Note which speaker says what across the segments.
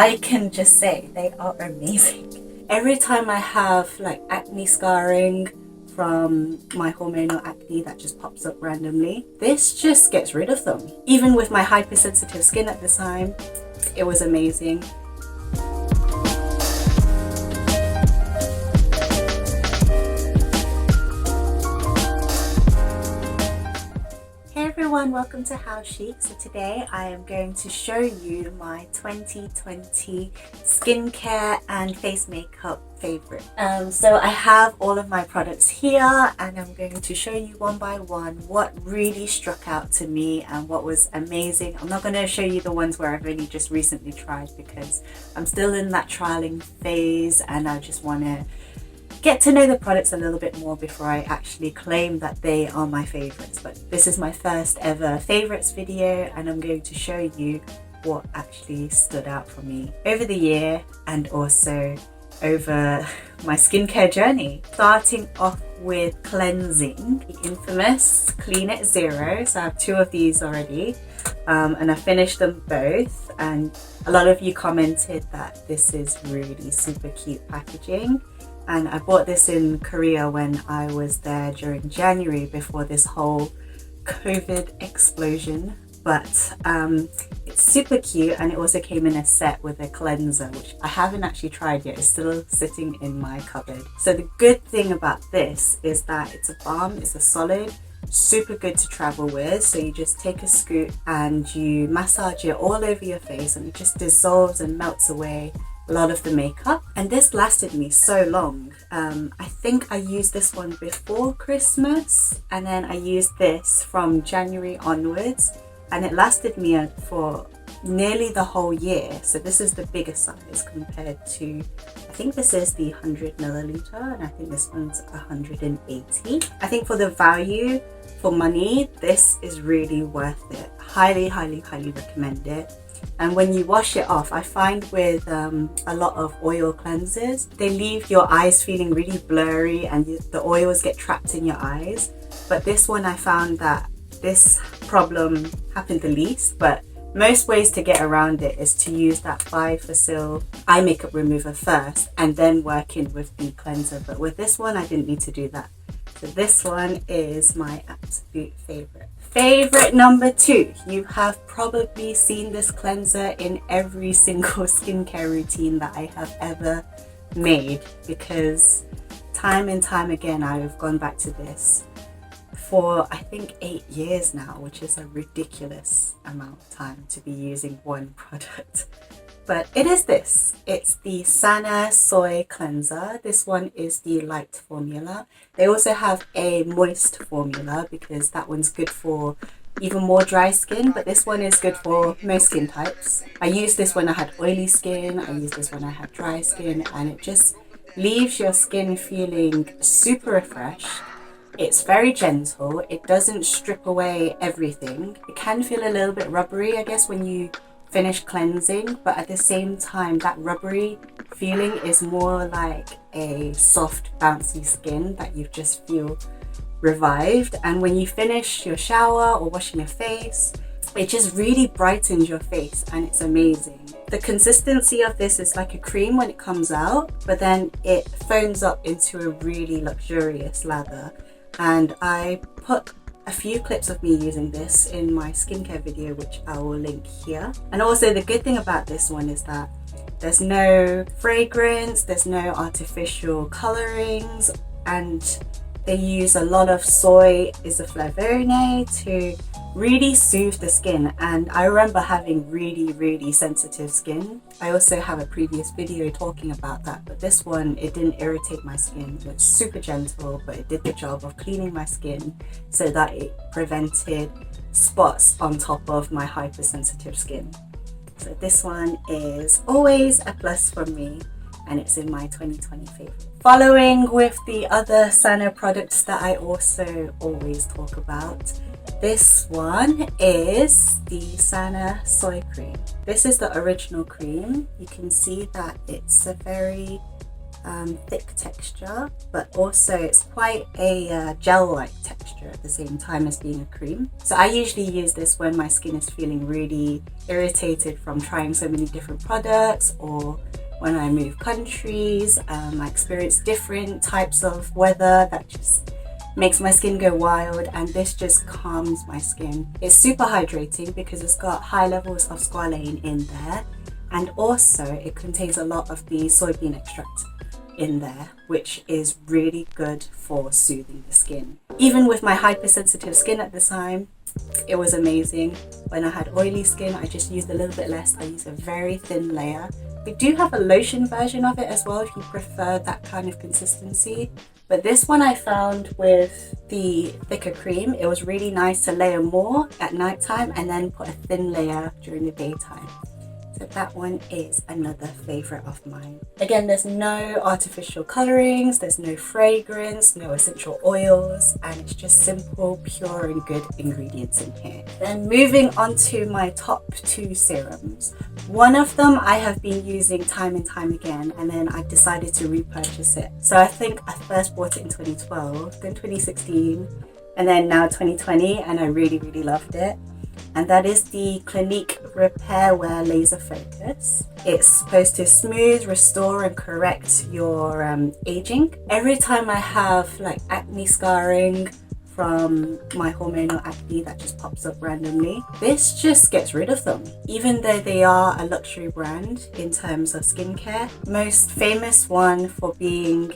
Speaker 1: I can just say they are amazing. Every time I have like acne scarring from my hormonal acne that just pops up randomly, this just gets rid of them. Even with my hypersensitive skin at the time, it was amazing. Welcome to How Chic. So today I am going to show you my 2020 skincare and face makeup favorite. So I have all of my products here and I'm going to show you one by one what really struck out to me and what was amazing. I'm not going to show you the ones where I've only just recently tried because I'm still in that trialing phase and I just want to get to know the products a little bit more before I actually claim that they are my favorites. But this is my first ever favorites video and I'm going to show you what actually stood out for me over the year and also over my skincare journey. Starting off with cleansing, the infamous Clean It Zero. So I have two of these already and I finished them both, and a lot of you commented that this is really super cute packaging. And I bought this in Korea when I was there during January before this whole COVID explosion. But it's super cute, and it also came in a set with a cleanser, which I haven't actually tried yet. It's still sitting in my cupboard. So the good thing about this is that it's a balm, it's a solid, super good to travel with. So you just take a scoop and you massage it all over your face and it just dissolves and melts away a lot of the makeup. And this lasted me so long. I think I used this one before Christmas and then I used this from January onwards and it lasted me for nearly the whole year. So this is the biggest size compared to, I think this is the 100 milliliter and I think this one's 180. I think for the value for money, this is really worth it. Highly recommend it. And when you wash it off, I find with a lot of oil cleansers, they leave your eyes feeling really blurry and the oils get trapped in your eyes. But this one, I found that this problem happened the least, but most ways to get around it is to use that Bifacil eye makeup remover first and then work in with the cleanser. But with this one, I didn't need to do that. So this one is my absolute favorite. Favorite number two, you have probably seen this cleanser in every single skincare routine that I have ever made because time and time again I've gone back to this for I think 8 years now, which is a ridiculous amount of time to be using one product. But it is this. It's the Sana Soy Cleanser. This one is the light formula. They also have a moist formula because that one's good for even more dry skin, but this one is good for most skin types. I used this when I had oily skin, I used this when I had dry skin, and it just leaves your skin feeling super refreshed. It's very gentle. It doesn't strip away everything. It can feel a little bit rubbery, I guess, when you finish cleansing, but at the same time that rubbery feeling is more like a soft bouncy skin that you just feel revived. And when you finish your shower or washing your face, it just really brightens your face and it's amazing. The consistency of this is like a cream when it comes out, but then it foams up into a really luxurious lather. And I put a few clips of me using this in my skincare video, which I will link here. And also the good thing about this one is that there's no fragrance, there's no artificial colorings, and they use a lot of soy isoflavone to really soothe the skin. And I remember having really sensitive skin. I also have a previous video talking about that, but this one, it didn't irritate my skin. It's super gentle, but it did the job of cleaning my skin so that it prevented spots on top of my hypersensitive skin. So this one is always a plus for me and it's in my 2020 favorite. Following with the other Sana products that I also always talk about, this one is the Sana Soy Cream. This is the original cream. You can see that it's a very thick texture, but also it's quite a gel-like texture at the same time as being a cream. So I usually use this when my skin is feeling really irritated from trying so many different products, or when I move countries. I experience different types of weather that just makes my skin go wild, and this just calms my skin. It's super hydrating because it's got high levels of squalane in there, and also it contains a lot of the soybean extract in there, which is really good for soothing the skin. Even with my hypersensitive skin at the time, it was amazing. When I had oily skin, I just used a little bit less. I used a very thin layer. We do have a lotion version of it as well if you prefer that kind of consistency. But this one I found with the thicker cream, it was really nice to layer more at nighttime and then put a thin layer during the daytime. So that one is another favorite of mine. Again, there's no artificial colorings, there's no fragrance, no essential oils, and it's just simple, pure and good ingredients in here. Then moving on to my top 2 serums. One of them I have been using time and time again, and then I decided to repurchase it. So I think I first bought it in 2012, then 2016, and then now 2020, and I really loved it. And that is the Clinique Repairwear Laser Focus. It's supposed to smooth, restore and correct your aging. Every time I have like acne scarring from my hormonal acne that just pops up randomly, this just gets rid of them. Even though they are a luxury brand in terms of skincare, most famous one for being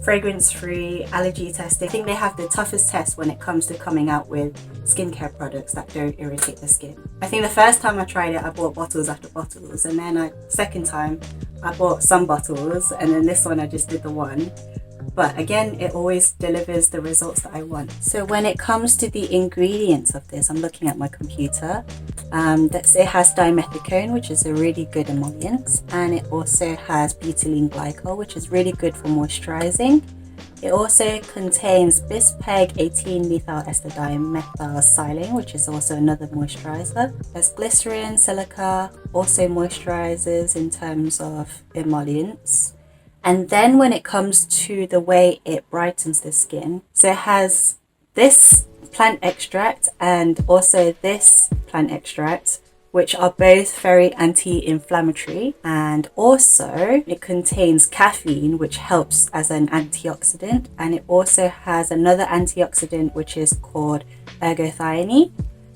Speaker 1: fragrance-free, allergy tested. I think they have the toughest test when it comes to coming out with skincare products that don't irritate the skin. I think the first time I tried it, I bought bottles after bottles, and then second time I bought some bottles, and then this one I just did the one. But again, it always delivers the results that I want. So when it comes to the ingredients of this, I'm looking at my computer. It has dimethicone, which is a really good emollient, and it also has butylene glycol, which is really good for moisturizing. It also contains bispeg 18-methyl ester dimethylsilane, which is also another moisturizer. There's glycerin, silica, also moisturizers in terms of emollients. And then when it comes to the way it brightens the skin, so it has this plant extract and also this plant extract, which are both very anti-inflammatory, and also it contains caffeine, which helps as an antioxidant, and it also has another antioxidant which is called ergothioneine,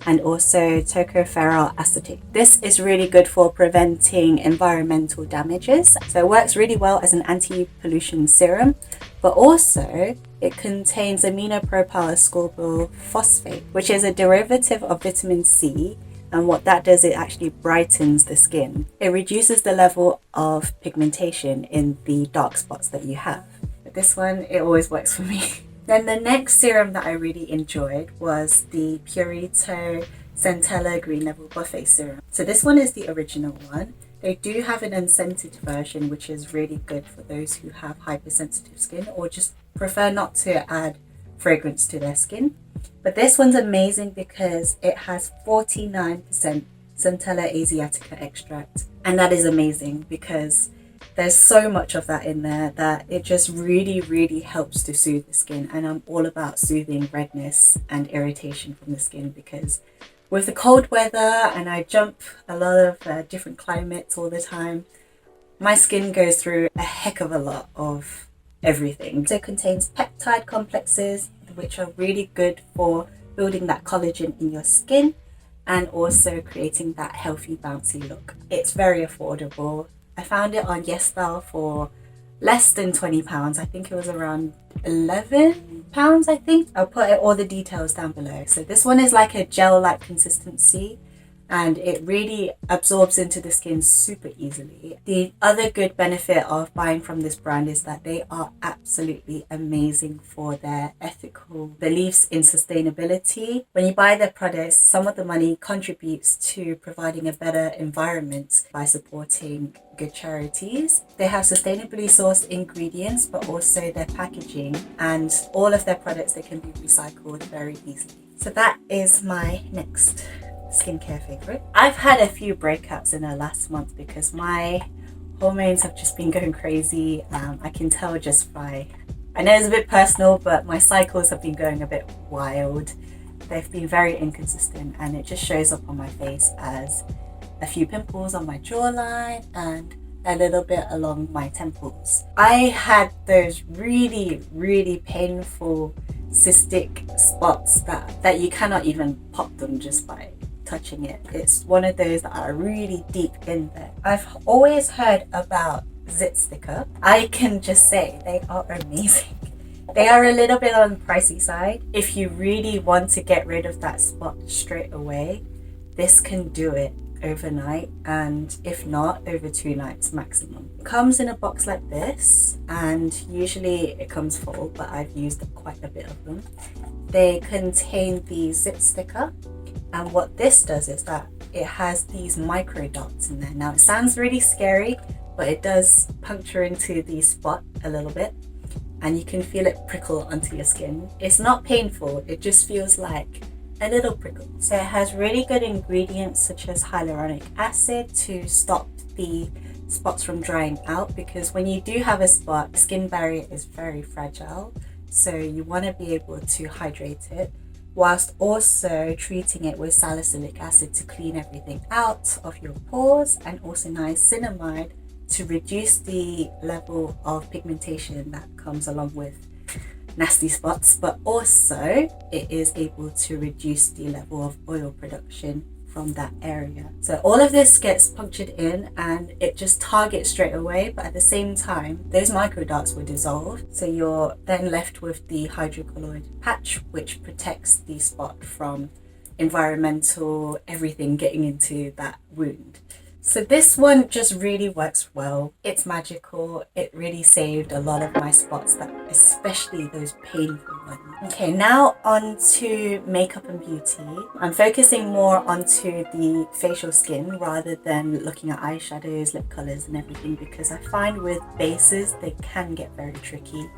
Speaker 1: and also tocopherol acetate. This is really good for preventing environmental damages. So it works really well as an anti-pollution serum, but also it contains aminopropyl ascorbyl phosphate, which is a derivative of vitamin C. And what that does, it actually brightens the skin. It reduces the level of pigmentation in the dark spots that you have. But this one, it always works for me. Then the next serum that I really enjoyed was the Purito Centella Green Level Buffet Serum. So this one is the original one. They do have an unscented version, which is really good for those who have hypersensitive skin or just prefer not to add fragrance to their skin. But this one's amazing because it has 49% Centella Asiatica extract. And that is amazing because there's so much of that in there that it just really helps to soothe the skin. And I'm all about soothing redness and irritation from the skin, because with the cold weather and I jump a lot of different climates all the time, my skin goes through a heck of a lot of everything. So it contains peptide complexes, which are really good for building that collagen in your skin and also creating that healthy bouncy look. It's very affordable. I found it on YesStyle for less than £20. I think it was around £11, I think. I'll put all the details down below. So this one is like a gel-like consistency, and it really absorbs into the skin super easily. The other good benefit of buying from this brand is that they are absolutely amazing for their ethical beliefs in sustainability. When you buy their products, some of the money contributes to providing a better environment by supporting good charities. They have sustainably sourced ingredients, but also their packaging, and all of their products, they can be recycled very easily. So that is my next skincare favorite. I've had a few breakouts in the last month because my Hormones have just been going crazy. I can tell just by, I know it's a bit personal, but my cycles have been going a bit wild. They've been very inconsistent, and it just shows up on my face as a few pimples on my jawline and a little bit along my temples. I had those really painful cystic spots that you cannot even pop them just by touching it. It's one of those that are really deep in there. I've always heard about ZitSticka. I can just say they are amazing. They are a little bit on the pricey side. If you really want to get rid of that spot straight away, this can do it overnight, and if not, over 2 nights maximum. It comes in a box like this, and usually it comes full, but I've used quite a bit of them. They contain the ZitSticka, and what this does is that it has these micro dots in there. Now it sounds really scary, but it does puncture into the spot a little bit, and you can feel it prickle onto your skin. It's not painful, it just feels like a little prickle. So it has really good ingredients such as hyaluronic acid to stop the spots from drying out, because when you do have a spot, the skin barrier is very fragile, so you want to be able to hydrate it whilst also treating it with salicylic acid to clean everything out of your pores, and also niacinamide to reduce the level of pigmentation that comes along with nasty spots, but also it is able to reduce the level of oil production from that area. So all of this gets punctured in and it just targets straight away, but at the same time those micro darts will dissolve, so you're then left with the hydrocolloid patch, which protects the spot from environmental everything getting into that wound. So this one just really works well. It's magical. It really saved a lot of my spots, that especially those painful ones. Okay, now on to makeup and beauty. I'm focusing more onto the facial skin rather than looking at eyeshadows, lip colors and everything, because I find with bases they can get very tricky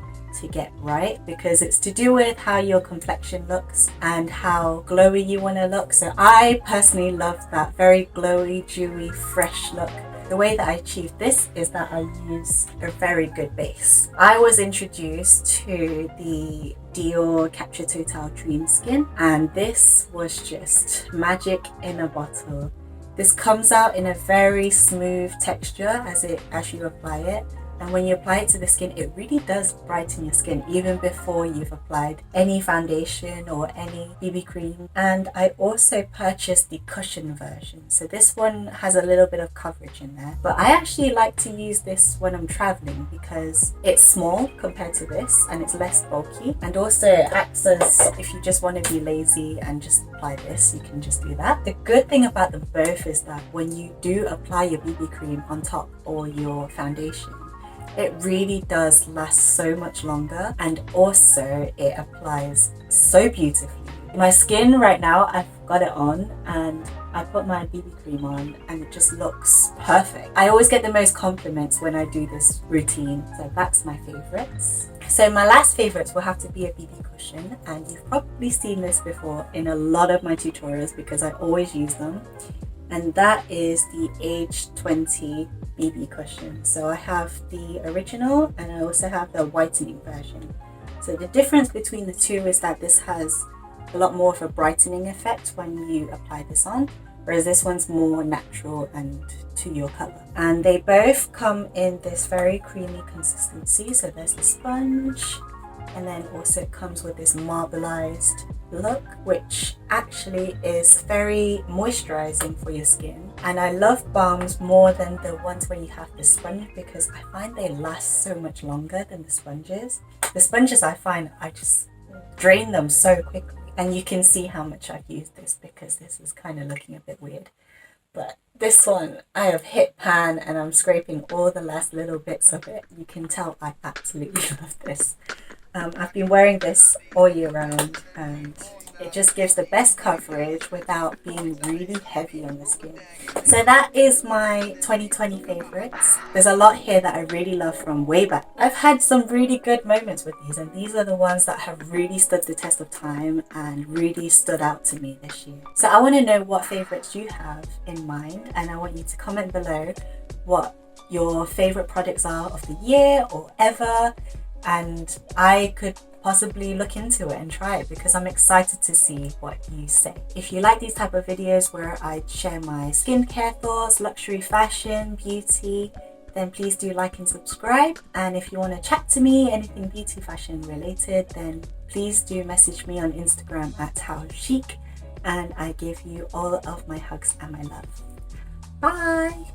Speaker 1: to get right, because it's to do with how your complexion looks and how glowy you want to look. So I personally love that very glowy, dewy, fresh look. The way that I achieve this is that I use a very good base. I was introduced to the Dior Capture Totale Dream Skin, and this was just magic in a bottle. This comes out in a very smooth texture as you apply it. And when you apply it to the skin, it really does brighten your skin even before you've applied any foundation or any BB cream. And I also purchased the cushion version. So this one has a little bit of coverage in there. But I actually like to use this when I'm traveling because it's small compared to this and it's less bulky. And also it acts as, if you just want to be lazy and just apply this, you can just do that. The good thing about them both is that when you do apply your BB cream on top or your foundation, it really does last so much longer, and also it applies so beautifully. My skin right now, I've got it on and I put my BB cream on and it just looks perfect. I always get the most compliments when I do this routine, so that's my favorites. So my last favorites will have to be a BB cushion, and you've probably seen this before in a lot of my tutorials because I always use them, and that is the Age20 BB Cushion. So I have the original and I also have the whitening version. So the difference between the two is that this has a lot more of a brightening effect when you apply this on, whereas this one's more natural and to your color. And they both come in this very creamy consistency. So there's the sponge, and then also it comes with this marbleized look, which actually is very moisturizing for your skin. And I love balms more than the ones where you have the sponge because I find they last so much longer than the sponges. The sponges, I find I just drain them so quickly, and you can see how much I've used this because this is kind of looking a bit weird. But this one, I have hit pan and I'm scraping all the last little bits of it. You can tell I absolutely love this. I've been wearing this all year round and it just gives the best coverage without being really heavy on the skin. So that is my 2020 favorites. There's a lot here that I really love from way back. I've had some really good moments with these, and these are the ones that have really stood the test of time and really stood out to me this year. So I want to know what favorites you have in mind, and I want you to comment below what your favorite products are of the year or ever, and I could possibly look into it and try it because I'm excited to see what you say. If you like these type of videos where I share my skincare thoughts, luxury fashion, beauty, then please do like and subscribe. And if you want to chat to me, anything beauty fashion related, then please do message me on Instagram at @howchic, and I give you all of my hugs and my love. Bye.